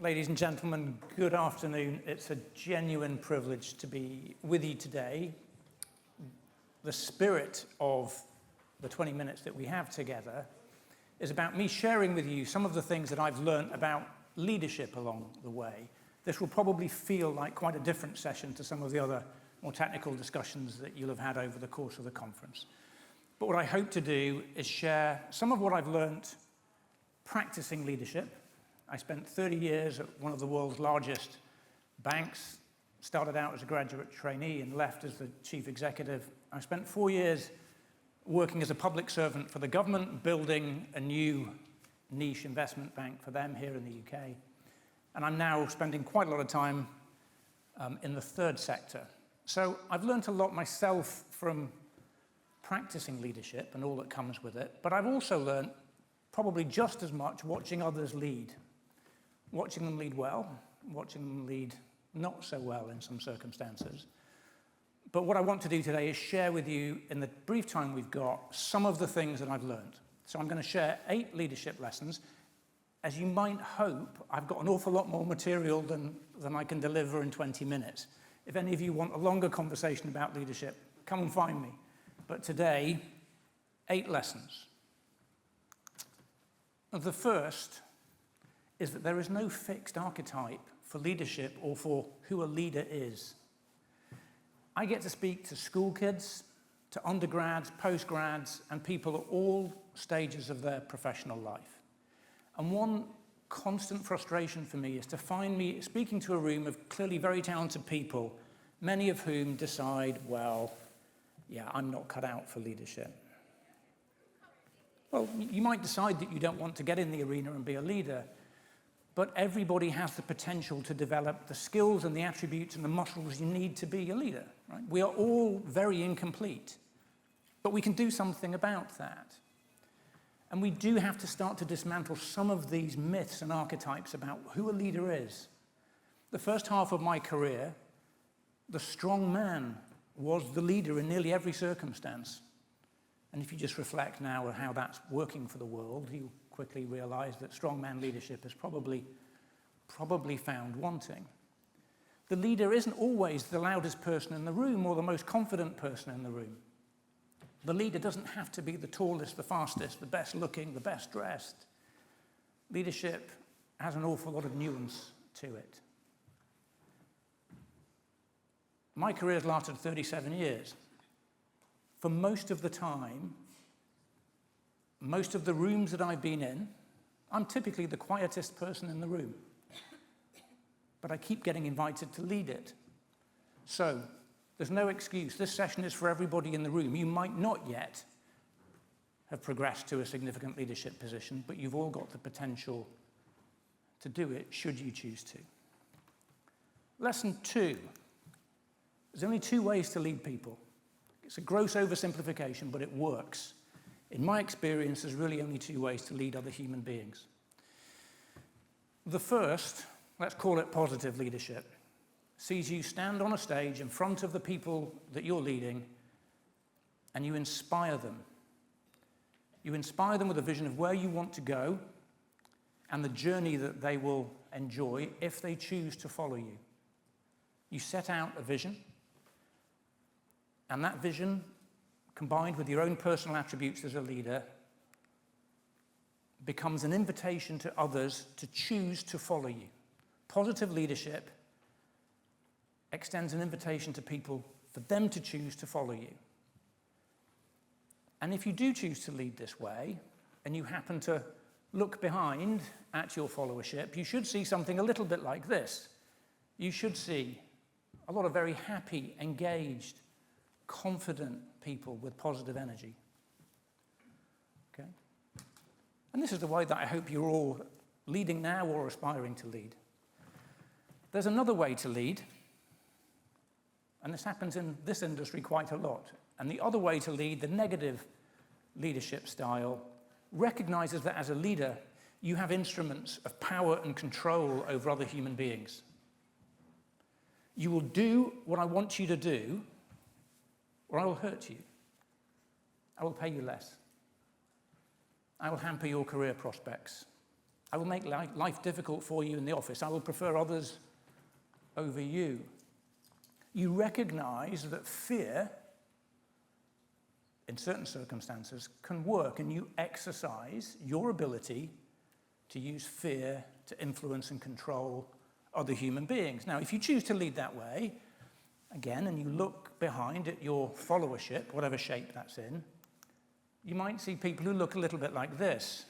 Ladies and gentlemen, good afternoon. It's a genuine privilege to be with you today. The spirit of the 20 minutes that we have together is about me sharing with you some of the things that I've learned about leadership along the way. This will probably feel like quite a different session to some of the other more technical discussions that you'll have had over the course of the conference. But what I hope to do is share some of what I've learned practicing leadership. I spent 30 years at one of the world's largest banks, started out as a graduate trainee and left as the chief executive. I spent 4 years working as a public servant for the government, building a new niche investment bank for them here in the UK. And I'm now spending quite a lot of time in the third sector. So I've learned a lot myself from practicing leadership and all that comes with it, but I've also learned probably just as much watching others lead. Watching them lead well, watching them lead not so well in some circumstances. But what I want to do today is share with you, in the brief time we've got, some of the things that I've learned. So I'm going to share 8 leadership lessons. As you might hope, I've got an awful lot more material than I can deliver in 20 minutes. If any of you want a longer conversation about leadership, come and find me. But today, 8 lessons. The first is that there is no fixed archetype for leadership or for who a leader is. I get to speak to school kids, to undergrads, postgrads, and people at all stages of their professional life. And one constant frustration for me is to find me speaking to a room of clearly very talented people, many of whom decide, well, yeah, I'm not cut out for leadership. Well, you might decide that you don't want to get in the arena and be a leader, but everybody has the potential to develop the skills and the attributes and the muscles you need to be a leader, right? We are all very incomplete, but we can do something about that. And we do have to start to dismantle some of these myths and archetypes about who a leader is. The first half of my career, the strong man was the leader in nearly every circumstance. And if you just reflect now on how that's working for the world, you quickly realize that strongman leadership is probably found wanting. The leader isn't always the loudest person in the room or the most confident person in the room. The leader doesn't have to be the tallest, the fastest, the best looking, the best dressed. Leadership has an awful lot of nuance to it. My career has lasted 37 years. For most of the time, most of the rooms that I've been in, I'm typically the quietest person in the room. But I keep getting invited to lead it. So there's no excuse. This session is for everybody in the room. You might not yet have progressed to a significant leadership position, but you've all got the potential to do it should you choose to. Lesson 2. There's only 2 ways to lead people. It's a gross oversimplification, but it works. In my experience, there's really only 2 ways to lead other human beings. The first, let's call it positive leadership, sees you stand on a stage in front of the people that you're leading, and you inspire them. You inspire them with a vision of where you want to go and the journey that they will enjoy if they choose to follow you. You set out a vision, and that vision, combined with your own personal attributes as a leader, becomes an invitation to others to choose to follow you. Positive leadership extends an invitation to people for them to choose to follow you. And if you do choose to lead this way, and you happen to look behind at your followership, you should see something a little bit like this. You should see a lot of very happy, engaged, confident people with positive energy. Okay? And this is the way that I hope you're all leading now or aspiring to lead. There's another way to lead, and this happens in this industry quite a lot. And the other way to lead, the negative leadership style, recognizes that as a leader, you have instruments of power and control over other human beings. You will do what I want you to do, or I will hurt you. I will pay you less. I will hamper your career prospects. I will make life difficult for you in the office. I will prefer others over you. You recognize that fear, in certain circumstances, can work, and you exercise your ability to use fear to influence and control other human beings. Now, if you choose to lead that way, again, and you look behind at your followership, whatever shape that's in, you might see people who look a little bit like this.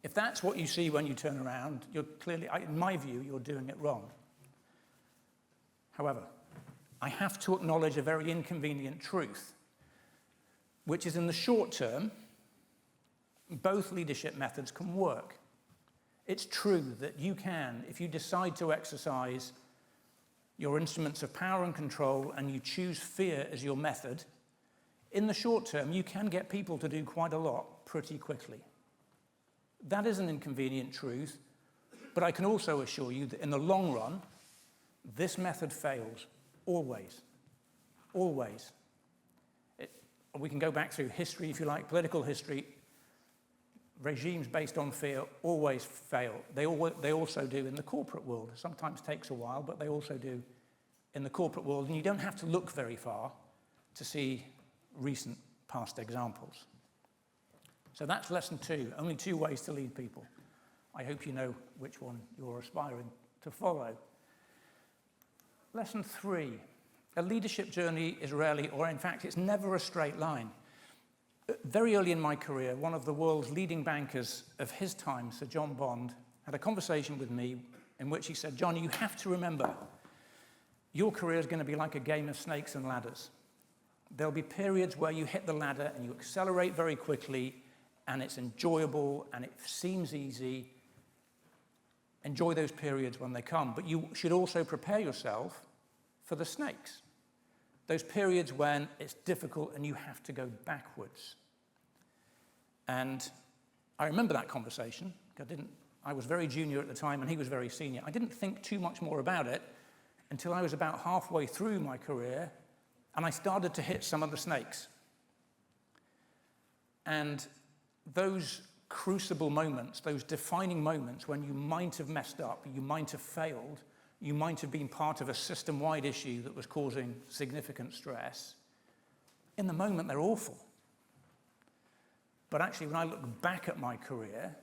If that's what you see when you turn around, you're clearly, in my view, you're doing it wrong. However, I have to acknowledge a very inconvenient truth, which is in the short term, both leadership methods can work. It's true that you can, if you decide to exercise your instruments of power and control and you choose fear as your method, in the short term, you can get people to do quite a lot pretty quickly. That is an inconvenient truth, but I can also assure you that in the long run, this method fails, always, always. We can go back through history, if you like, political history. Regimes based on fear always fail. They also do in the corporate world. Sometimes takes a while, but they also do in the corporate world. And you don't have to look very far to see recent past examples. So that's lesson 2, only 2 ways to lead people. I hope you know which one you're aspiring to follow. Lesson 3, a leadership journey is rarely, or in fact, it's never a straight line. Very early in my career, one of the world's leading bankers of his time, Sir John Bond, had a conversation with me in which he said, John, you have to remember, your career is going to be like a game of snakes and ladders. There'll be periods where you hit the ladder and you accelerate very quickly, and it's enjoyable and it seems easy. Enjoy those periods when they come, but you should also prepare yourself for the snakes. Those periods when it's difficult and you have to go backwards. And I remember that conversation. I was very junior at the time and he was very senior. I didn't think too much more about it until I was about halfway through my career and I started to hit some of the snakes. And those crucible moments, those defining moments when you might have messed up, you might have failed, you might have been part of a system-wide issue that was causing significant stress. In the moment, they're awful. But actually, when I look back at my career,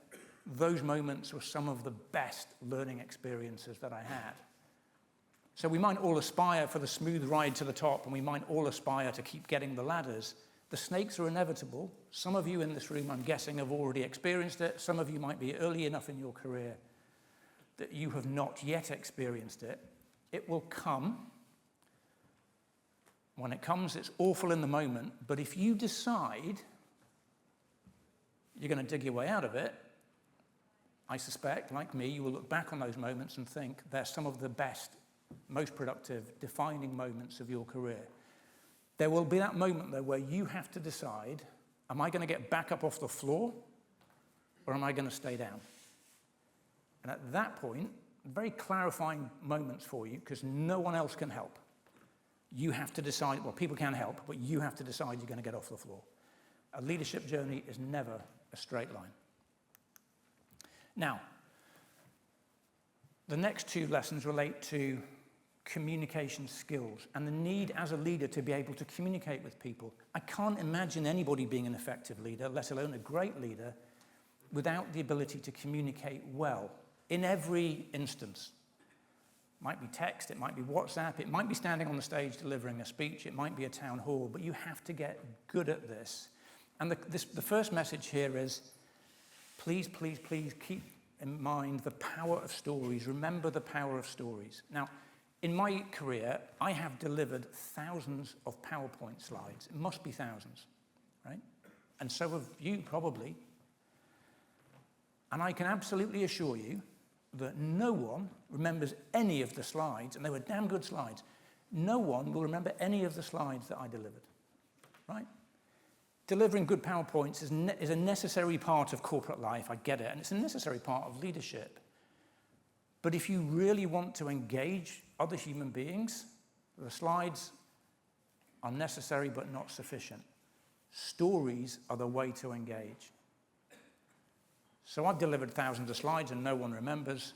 those moments were some of the best learning experiences that I had. So we might all aspire for the smooth ride to the top, and we might all aspire to keep getting the ladders. The snakes are inevitable. Some of you in this room, I'm guessing, have already experienced it. Some of you might be early enough in your career that you have not yet experienced it. It will come. When it comes, it's awful in the moment, but if you decide you're going to dig your way out of it, I suspect, like me, you will look back on those moments and think they're some of the best, most productive, defining moments of your career. There will be that moment, though, where you have to decide, am I going to get back up off the floor, or am I going to stay down? And at that point, very clarifying moments for you, because no one else can help. You have to decide, well, people can help, but you have to decide you're going to get off the floor. A leadership journey is never a straight line. Now, the next 2 lessons relate to communication skills and the need as a leader to be able to communicate with people. I can't imagine anybody being an effective leader, let alone a great leader, without the ability to communicate well in every instance. It might be text, it might be WhatsApp, it might be standing on the stage delivering a speech, it might be a town hall, but you have to get good at this. And the first message here is, please, please, please keep in mind the power of stories. Remember the power of stories. Now, in my career, I have delivered thousands of PowerPoint slides. It must be thousands, right? And so have you, probably. And I can absolutely assure you that no one remembers any of the slides, and they were damn good slides. No one will remember any of the slides that I delivered, right? Delivering good PowerPoints is a necessary part of corporate life, I get it, and it's a necessary part of leadership. But if you really want to engage other human beings, the slides are necessary but not sufficient. Stories are the way to engage. So I've delivered thousands of slides and no one remembers.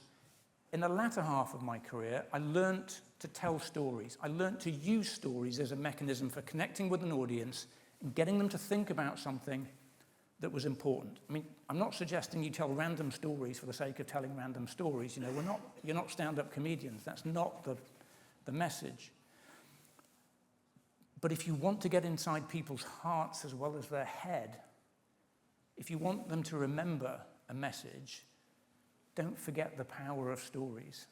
In the latter half of my career, I learnt to tell stories. I learnt to use stories as a mechanism for connecting with an audience and getting them to think about something that was important. I mean, I'm not suggesting you tell random stories for the sake of telling random stories. You know, you're not stand-up comedians. That's not the message. But if you want to get inside people's hearts as well as their head, if you want them to remember a message, don't forget the power of stories.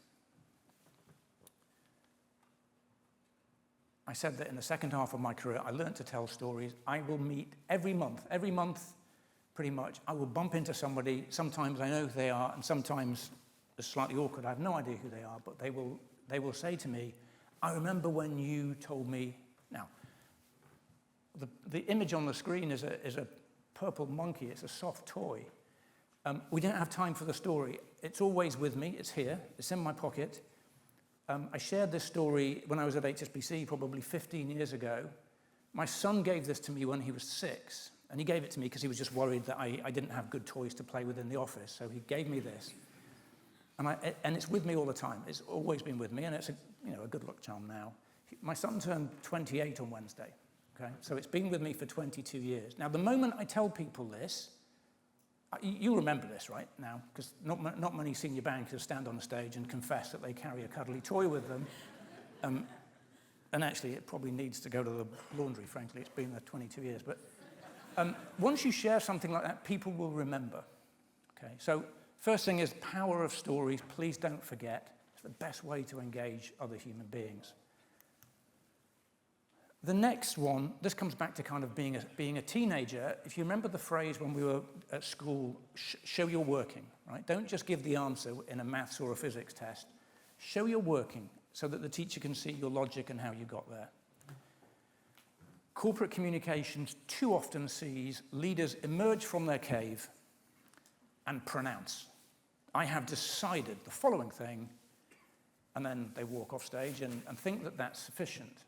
I said that in the second half of my career, I learned to tell stories. I will meet every month pretty much, I will bump into somebody. Sometimes I know who they are, and sometimes it's slightly awkward. I have no idea who they are, but they will say to me, I remember when you told me. Now, the image on the screen is a purple monkey. It's a soft toy. We don't have time for the story. It's always with me. It's here. It's in my pocket. I shared this story when I was at HSBC probably 15 years ago. My son gave this to me when he was 6, and he gave it to me because he was just worried that I didn't have good toys to play with in the office, so he gave me this. And it's with me all the time. It's always been with me, and it's a good luck charm now. My son turned 28 on Wednesday, okay? So it's been with me for 22 years. Now, the moment I tell people this, you remember this, right, now? Because not many senior bankers stand on a stage and confess that they carry a cuddly toy with them. And actually, it probably needs to go to the laundry, frankly. It's been there 22 years. But once you share something like that, people will remember, okay? So first thing is power of stories. Please don't forget. It's the best way to engage other human beings. The next one, this comes back to kind of being a teenager. If you remember the phrase when we were at school, show you're working, right? Don't just give the answer in a maths or a physics test. Show you're working so that the teacher can see your logic and how you got there. Corporate communications too often sees leaders emerge from their cave and pronounce, I have decided the following thing, and then they walk off stage and think that that's sufficient.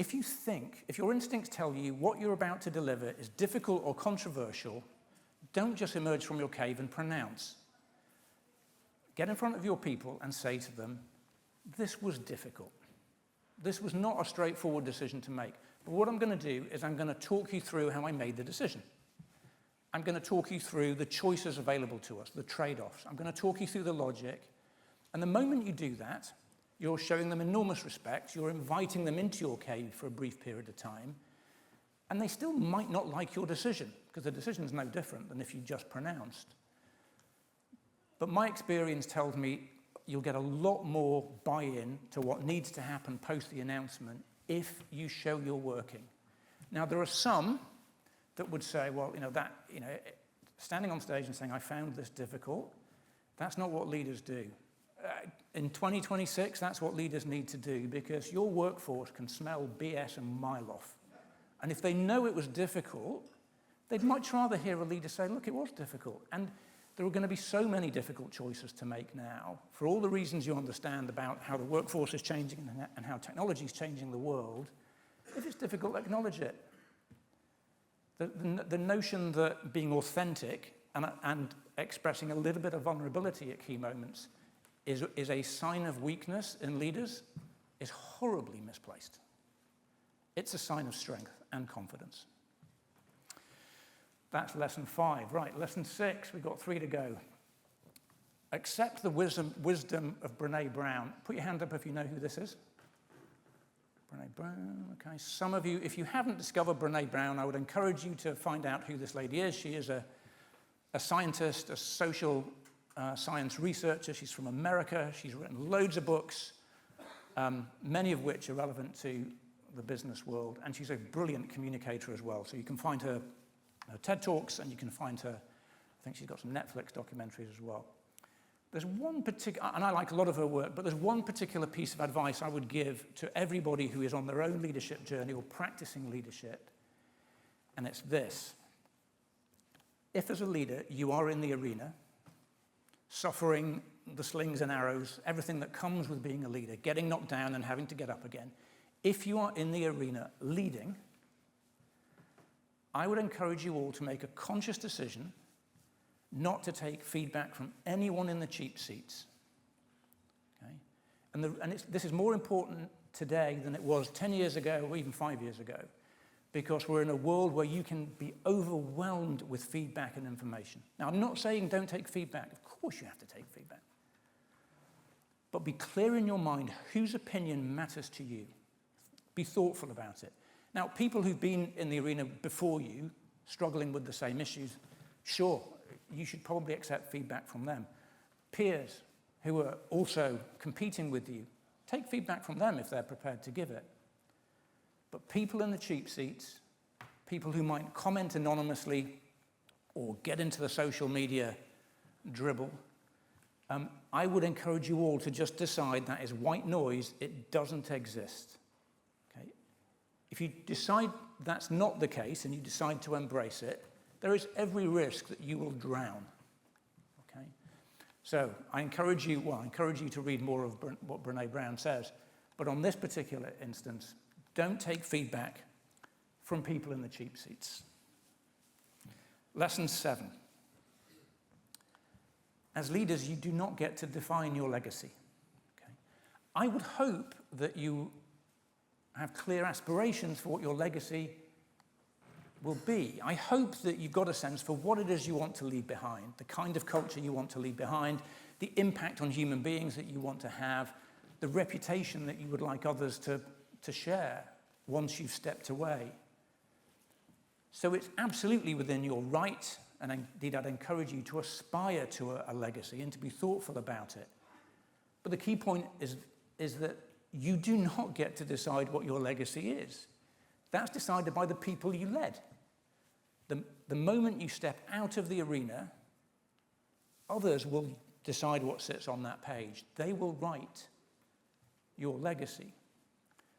If your instincts tell you what you're about to deliver is difficult or controversial, don't just emerge from your cave and pronounce. Get in front of your people and say to them, this was difficult. This was not a straightforward decision to make. But what I'm going to do is I'm going to talk you through how I made the decision. I'm going to talk you through the choices available to us, the trade-offs. I'm going to talk you through the logic. And the moment you do that, you're showing them enormous respect. You're inviting them into your cave for a brief period of time. And they still might not like your decision, because the decision is no different than if you just pronounced. But my experience tells me you'll get a lot more buy-in to what needs to happen post the announcement if you show you're working. Now, there are some that would say, well, standing on stage and saying, I found this difficult, that's not what leaders do. In 2026, that's what leaders need to do, because your workforce can smell BS a mile off. And if they know it was difficult, they'd much rather hear a leader say, look, it was difficult. And there are going to be so many difficult choices to make now, for all the reasons you understand about how the workforce is changing and how technology is changing the world. If it's difficult, acknowledge it. The notion that being authentic and expressing a little bit of vulnerability at key moments is a sign of weakness in leaders is horribly misplaced. It's a sign of strength and confidence. That's lesson 5. Right, lesson 6, we've got 3 to go. Accept the wisdom of Brené Brown. Put your hand up if you know who this is. Brené Brown, okay. Some of you, if you haven't discovered Brené Brown, I would encourage you to find out who this lady is. She is a scientist, a social science researcher. She's from America. She's written loads of books, many of which are relevant to the business world. And she's a brilliant communicator as well. So you can find her TED Talks, and you can find her, I think she's got some Netflix documentaries as well. There's one particular, and I like a lot of her work, but there's one particular piece of advice I would give to everybody who is on their own leadership journey or practicing leadership, and it's this. If as a leader you are in the arena, suffering the slings and arrows, everything that comes with being a leader, getting knocked down and having to get up again, if you are in the arena leading, I would encourage you all to make a conscious decision not to take feedback from anyone in the cheap seats. Okay? And this is more important today than it was 10 years ago or even 5 years ago, because we're in a world where you can be overwhelmed with feedback and information. Now, I'm not saying don't take feedback. Of course you have to take feedback. But be clear in your mind whose opinion matters to you. Be thoughtful about it. Now, people who've been in the arena before you, struggling with the same issues, sure, you should probably accept feedback from them. Peers who are also competing with you, take feedback from them if they're prepared to give it. But people in the cheap seats, people who might comment anonymously or get into the social media dribble, I would encourage you all to just decide that is white noise. It doesn't exist. Okay? If you decide that's not the case and you decide to embrace it, there is every risk that you will drown. Okay? So I encourage you to read more of what Brené Brown says. But on this particular instance, don't take feedback from people in the cheap seats. Lesson 7. As leaders, you do not get to define your legacy. Okay? I would hope that you have clear aspirations for what your legacy will be. I hope that you've got a sense for what it is you want to leave behind, the kind of culture you want to leave behind, the impact on human beings that you want to have, the reputation that you would like others to share once you've stepped away. So it's absolutely within your right, and indeed I'd encourage you to aspire to a legacy and to be thoughtful about it. But the key point is that you do not get to decide what your legacy is. That's decided by the people you led. The moment you step out of the arena, others will decide what sits on that page. They will write your legacy.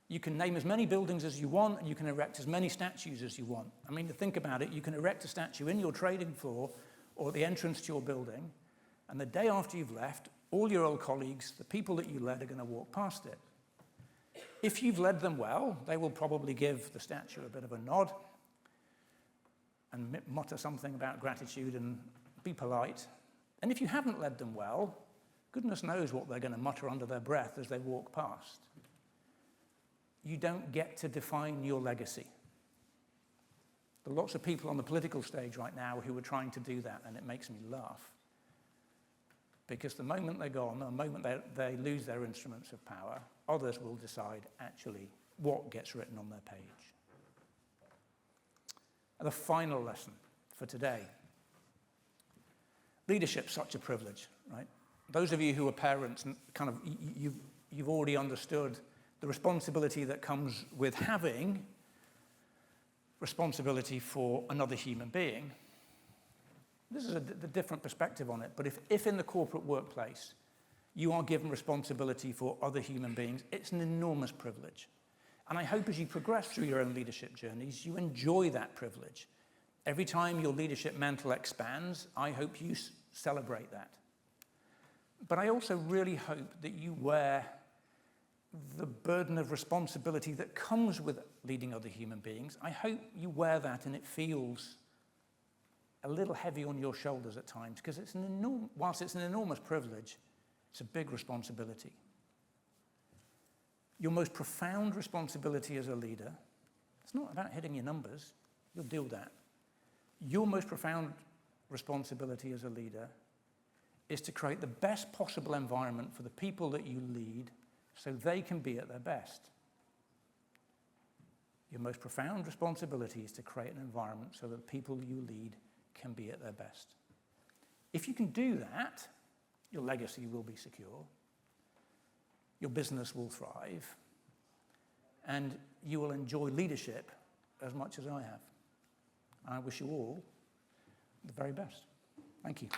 You can name as many buildings as you want, and you can erect as many statues as you want. I mean, to think about it, you can erect a statue in your trading floor or at the entrance to your building, and the day after you've left, all your old colleagues, the people that you led, are going to walk past it. If you've led them well, they will probably give the statue a bit of a nod and mutter something about gratitude and be polite. And if you haven't led them well, goodness knows what they're going to mutter under their breath as they walk past. You don't get to define your legacy. There are lots of people on the political stage right now who are trying to do that, and it makes me laugh. Because the moment they're gone, the moment they lose their instruments of power, others will decide actually what gets written on their page. And the final lesson for today. Leadership's such a privilege, right? Those of you who are parents, and kind of you've already understood the responsibility that comes with having responsibility for another human being. This is a different perspective on it, but if in the corporate workplace you are given responsibility for other human beings, it's an enormous privilege. And I hope as you progress through your own leadership journeys, you enjoy that privilege. Every time your leadership mantle expands, I hope you celebrate that. But I also really hope that you wear the burden of responsibility that comes with leading other human beings. I hope you wear that and it feels a little heavy on your shoulders at times, because whilst it's an enormous privilege, it's a big responsibility. Your most profound responsibility as a leader, it's not about hitting your numbers, you'll deal with that. Your most profound responsibility as a leader is to create the best possible environment for the people that you lead so they can be at their best. Your most profound responsibility is to create an environment so that the people you lead can be at their best. If you can do that, your legacy will be secure, your business will thrive, and you will enjoy leadership as much as I have. I wish you all the very best. Thank you.